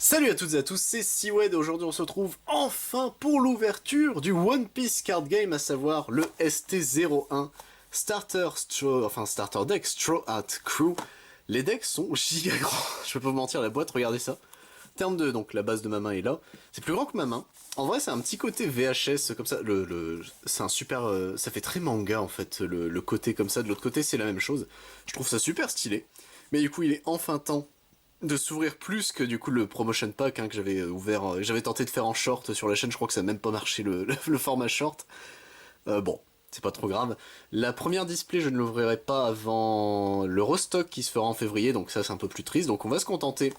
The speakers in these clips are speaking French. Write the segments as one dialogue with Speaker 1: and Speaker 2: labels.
Speaker 1: Salut à toutes et à tous, c'est Seawed. Aujourd'hui on se retrouve enfin pour l'ouverture du One Piece Card Game, à savoir le ST01 Starter Deck Straw Hat Crew. Les decks sont giga grands, je peux pas vous mentir, la boîte, regardez ça. En termes de, donc la base de ma main est là, c'est plus grand que ma main. En vrai c'est un petit côté VHS comme ça, c'est un super, ça fait très manga en fait, le côté comme ça, de l'autre côté c'est la même chose. Je trouve ça super stylé, mais du coup il est enfin temps de s'ouvrir plus que du coup le promotion pack que j'avais ouvert, j'avais tenté de faire en short sur la chaîne, je crois que ça a même pas marché le format short. Bon, c'est pas trop grave. La première display je ne l'ouvrirai pas avant le restock qui se fera en février, donc ça c'est un peu plus triste, donc on va se contenter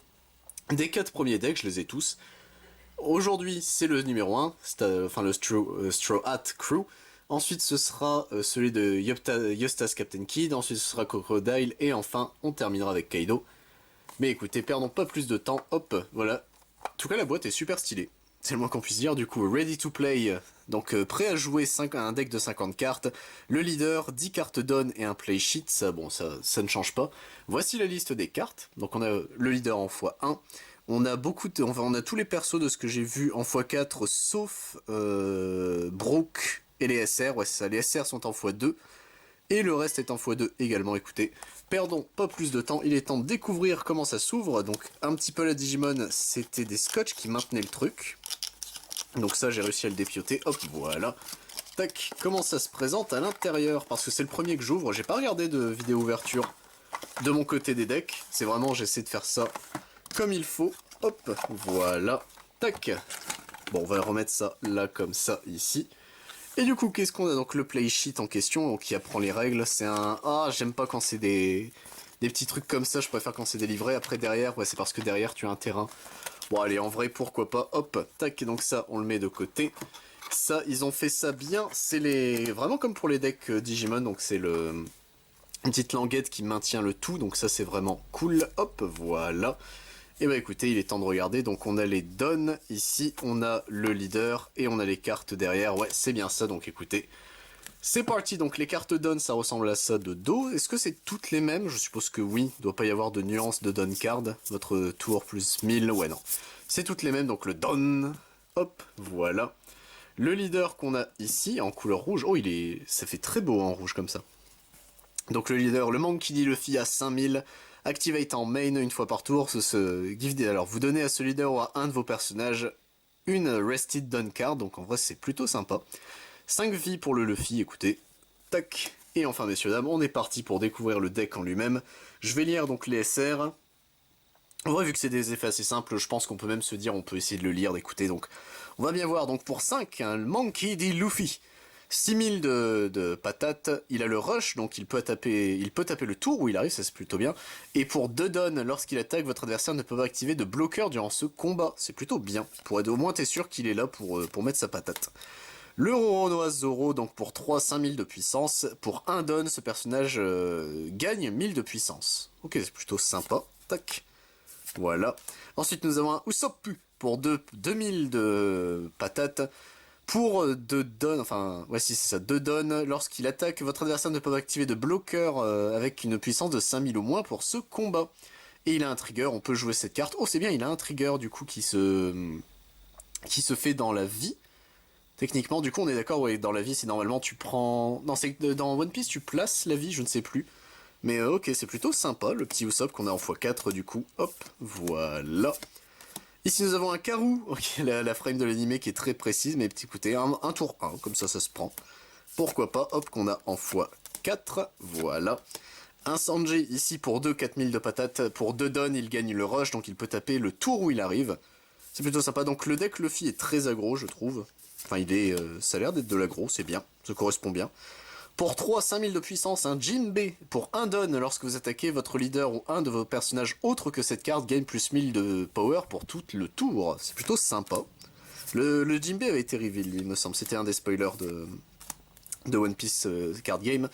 Speaker 1: des 4 premiers decks, je les ai tous. Aujourd'hui c'est le numéro 1, enfin le Straw Hat Crew. Ensuite ce sera celui de Yostas Captain Kid, ensuite ce sera Crocodile, et enfin on terminera avec Kaido. Mais écoutez, perdons pas plus de temps, hop, voilà. En tout cas, la boîte est super stylée. C'est le moins qu'on puisse dire, du coup, ready to play. Donc, prêt à jouer un deck de 50 cartes. Le leader, 10 cartes donne et un play sheet, ça, bon, ça ne change pas. Voici la liste des cartes. Donc, on a le leader en x1. On a on a tous les persos de ce que j'ai vu en x4, sauf Brook et les SR. Ouais, c'est ça, les SR sont en x2. Et le reste est en x2 également, écoutez. Perdons pas plus de temps, il est temps de découvrir comment ça s'ouvre. Donc un petit peu la Digimon, c'était des scotch qui maintenaient le truc. Donc ça j'ai réussi à le dépioter, hop voilà. Tac, comment ça se présente à l'intérieur, parce que c'est le premier que j'ouvre, j'ai pas regardé de vidéo ouverture de mon côté des decks. C'est vraiment, j'essaie de faire ça comme il faut. Hop, voilà, tac. Bon, on va remettre ça là comme ça ici. Et du coup, qu'est-ce qu'on a? Donc le play sheet en question, donc qui apprend les règles, c'est un... Ah, j'aime pas quand c'est des petits trucs comme ça, je préfère quand c'est des livrets. Après derrière, ouais, c'est parce que derrière tu as un terrain. Bon allez, en vrai, pourquoi pas, hop, tac, donc ça, on le met de côté. Ça, ils ont fait ça bien, c'est les... Vraiment comme pour les decks Digimon, donc c'est une petite languette qui maintient le tout, donc ça c'est vraiment cool, hop, voilà. Et bah écoutez, il est temps de regarder, donc on a les donnes ici, on a le leader, et on a les cartes derrière, ouais c'est bien ça, donc écoutez. C'est parti, donc les cartes donnes ça ressemble à ça de dos, est-ce que c'est toutes les mêmes? Je suppose que oui, il doit pas y avoir de nuances de donne card, votre tour plus 1000, ouais non. C'est toutes les mêmes, donc le donne, hop, voilà. Le leader qu'on a ici, en couleur rouge, oh ça fait très beau en rouge comme ça. Donc le leader, le Monkey D. Luffy à 5000, activate en main une fois par tour, alors vous donnez à ce leader ou à un de vos personnages une Rested Done card, donc en vrai c'est plutôt sympa. 5 vies pour le Luffy, écoutez, tac. Et enfin messieurs dames, on est parti pour découvrir le deck en lui-même. Je vais lire donc les SR. En vrai vu que c'est des effets assez simples, je pense qu'on peut même se dire, on peut essayer de le lire, d'écouter, donc on va bien voir. Donc pour 5, un Monkey D. Luffy. 6000 de patates, il a le rush, donc il peut taper le tour où il arrive, ça c'est plutôt bien. Et pour 2 donnes, lorsqu'il attaque, votre adversaire ne peut pas activer de bloqueur durant ce combat. C'est plutôt bien, pour être au moins t'es sûr qu'il est là pour mettre sa patate. Le Roronoa Zoro, donc pour 3, 5000 de puissance. Pour 1 donne, ce personnage gagne 1000 de puissance. Ok, c'est plutôt sympa. Tac. Voilà. Ensuite, nous avons un Usopp pour 2000 de patates. Pour 2 donnes, enfin, ouais si c'est ça, 2 donnes, lorsqu'il attaque, votre adversaire ne peut pas activer de bloqueur avec une puissance de 5000 ou moins pour ce combat. Et il a un trigger, on peut jouer cette carte. Oh c'est bien, il a un trigger du coup qui se fait dans la vie. Techniquement, du coup on est d'accord, ouais, dans la vie c'est normalement tu prends... Non, c'est dans One Piece tu places la vie, je ne sais plus. Mais ok, c'est plutôt sympa, le petit Usopp qu'on a en x4 du coup. Hop, voilà. Ici nous avons un Karou, ok, la frame de l'animé qui est très précise, mais écoutez, un tour 1, comme ça se prend. Pourquoi pas, hop, qu'on a en x4, voilà. Un Sanji ici pour 2, 4000 de patates, pour 2 donnes il gagne le rush, donc il peut taper le tour où il arrive. C'est plutôt sympa, donc le deck Luffy est très aggro je trouve. Enfin ça a l'air d'être de l'aggro, c'est bien, ça correspond bien. Pour 3, 5000 de puissance, un Jinbei. Pour 1 donne, lorsque vous attaquez, votre leader ou un de vos personnages autres que cette carte gagne plus 1000 de power pour tout le tour. C'est plutôt sympa. Le Jinbei avait été reveal, il me semble. C'était un des spoilers de One Piece Card Game.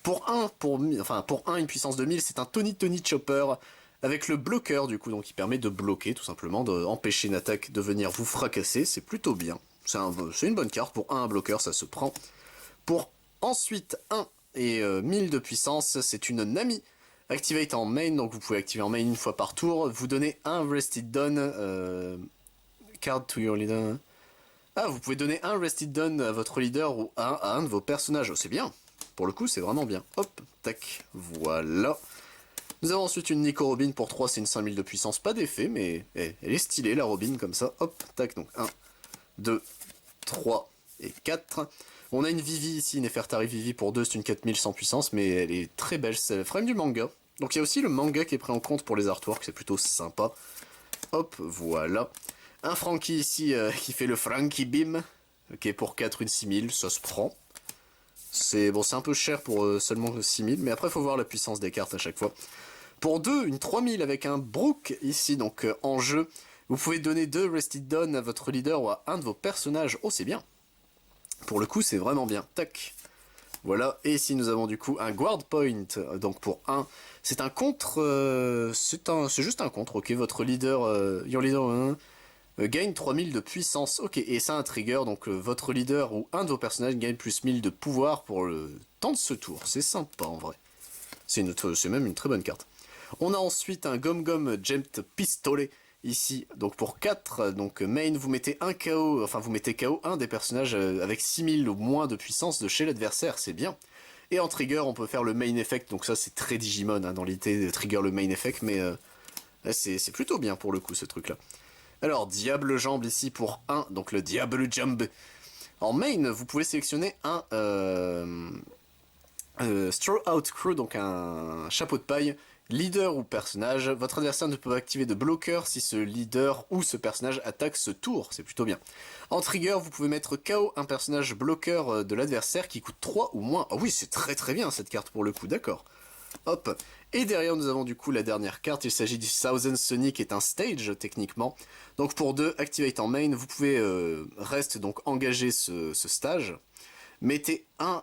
Speaker 1: Pour 1, une puissance de 1000, c'est un Tony Chopper avec le bloqueur du coup, donc il permet de bloquer tout simplement, d'empêcher une attaque de venir vous fracasser. C'est plutôt bien. C'est une bonne carte. Pour un bloqueur, ça se prend. Pour ensuite 1 et 1000 de puissance, c'est une Nami Activate en main, donc vous pouvez activer en main une fois par tour. Vous donnez un Rested Done card to your leader. Ah, vous pouvez donner un Rested Done à votre leader ou à un de vos personnages. Oh, c'est bien. Pour le coup, c'est vraiment bien. Hop, tac, voilà. Nous avons ensuite une Nico Robin pour 3, c'est une 5000 de puissance, pas d'effet, mais elle est stylée la Robin comme ça. Hop, tac, donc 1, 2, 3 et 4. On a une Vivi ici, Nefertari Vivi pour 2, c'est une 4000 sans puissance, mais elle est très belle, c'est le frame du manga. Donc il y a aussi le manga qui est pris en compte pour les artworks, c'est plutôt sympa. Hop, voilà. Un Frankie ici qui fait le Frankie Beam, ok, pour 4, une 6000, ça se prend. C'est bon, c'est un peu cher pour seulement 6000, mais après il faut voir la puissance des cartes à chaque fois. Pour 2, une 3000 avec un Brook ici, donc en jeu. Vous pouvez donner 2 Rested Dawn à votre leader ou à un de vos personnages. Oh, c'est bien. Pour le coup, c'est vraiment bien. Tac. Voilà. Et ici, nous avons du coup un Guard Point. Donc pour 1, c'est un contre... c'est juste un contre, ok. Votre leader... your leader... gagne 3000 de puissance. Ok, et ça un trigger. Donc votre leader ou un de vos personnages gagne plus 1000 de pouvoir pour le temps de ce tour. C'est sympa en vrai. C'est même une très bonne carte. On a ensuite un Gum Gum Gemmed Pistolet ici, donc pour 4, donc main, vous mettez un KO, enfin vous mettez KO un des personnages avec 6000 ou moins de puissance de chez l'adversaire, c'est bien. Et en trigger, on peut faire le main effect, donc ça c'est très Digimon hein, dans l'idée de trigger le main effect, mais c'est plutôt bien pour le coup ce truc là. Alors, Diable Jambe ici pour 1, donc le Diable Jambe. En main, vous pouvez sélectionner un Straw Out Crew, donc un chapeau de paille, leader ou personnage. Votre adversaire ne peut activer de bloqueur si ce leader ou ce personnage attaque ce tour, c'est plutôt bien. En trigger, vous pouvez mettre KO un personnage bloqueur de l'adversaire qui coûte 3 ou moins. Ah oui, c'est très très bien cette carte pour le coup, d'accord. Hop. Et derrière, nous avons du coup la dernière carte, il s'agit du Thousand Sonic, qui est un stage techniquement. Donc pour 2, Activate en main, vous pouvez reste donc engager ce stage. Mettez un...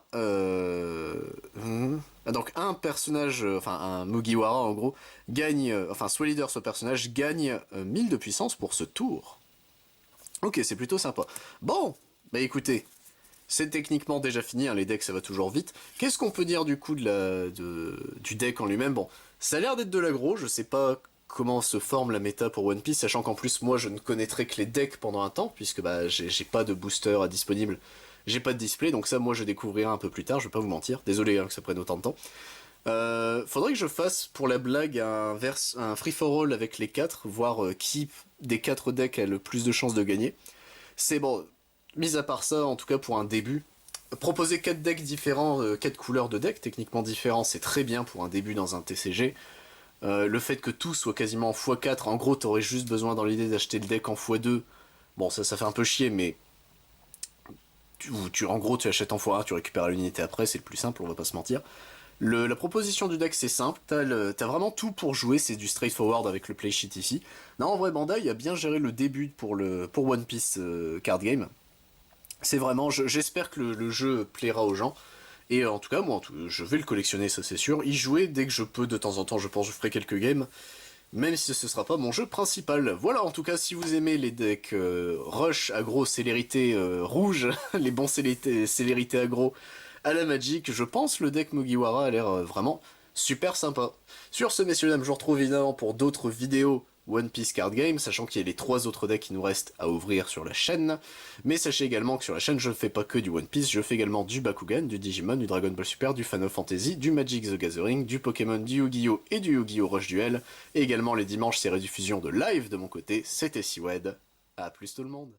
Speaker 1: donc un personnage, enfin un Mugiwara en gros, gagne, enfin soit leader, soit personnage, gagne 1000 de puissance pour ce tour. Ok, c'est plutôt sympa. Bon, bah écoutez, c'est techniquement déjà fini, hein, les decks ça va toujours vite. Qu'est-ce qu'on peut dire du coup du deck en lui-même? Bon, ça a l'air d'être de l'aggro, je sais pas comment se forme la méta pour One Piece, sachant qu'en plus moi je ne connaîtrai que les decks pendant un temps, puisque bah j'ai pas de booster à disponible. J'ai pas de display, donc ça, moi, je découvrirai un peu plus tard, je vais pas vous mentir. Désolé hein, que ça prenne autant de temps. Faudrait que je fasse, pour la blague, un free-for-all avec les 4, voir qui des 4 decks a le plus de chances de gagner. C'est bon, mis à part ça, en tout cas pour un début, proposer 4 decks différents, 4 couleurs de decks techniquement différents, c'est très bien pour un début dans un TCG. Le fait que tout soit quasiment en x4, en gros, t'aurais juste besoin dans l'idée d'acheter le deck en x2. Bon, ça fait un peu chier, mais... en gros, tu achètes en x1, tu récupères l'unité après, c'est le plus simple, on va pas se mentir. La proposition du deck, c'est simple, t'as vraiment tout pour jouer, c'est du straightforward avec le play sheet ici. Non, en vrai, Bandai a bien géré le début pour One Piece Card Game. C'est vraiment, j'espère que le jeu plaira aux gens. Et en tout cas, moi, je vais le collectionner, ça c'est sûr. Y jouer dès que je peux, de temps en temps, je pense que je ferai quelques games. Même si ce sera pas mon jeu principal. Voilà, en tout cas, si vous aimez les decks rush, aggro, célérité rouge, les bons célérité aggro à la Magic, je pense le deck Mugiwara a l'air vraiment super sympa. Sur ce, messieurs, dames, je vous retrouve évidemment pour d'autres vidéos One Piece Card Game, sachant qu'il y a les 3 autres decks qui nous restent à ouvrir sur la chaîne. Mais sachez également que sur la chaîne, je ne fais pas que du One Piece, je fais également du Bakugan, du Digimon, du Dragon Ball Super, du Final Fantasy, du Magic the Gathering, du Pokémon, du Yu-Gi-Oh! Et du Yu-Gi-Oh! Rush Duel. Et également les dimanches, c'est rediffusion de live de mon côté. C'était Siwed. A plus tout le monde.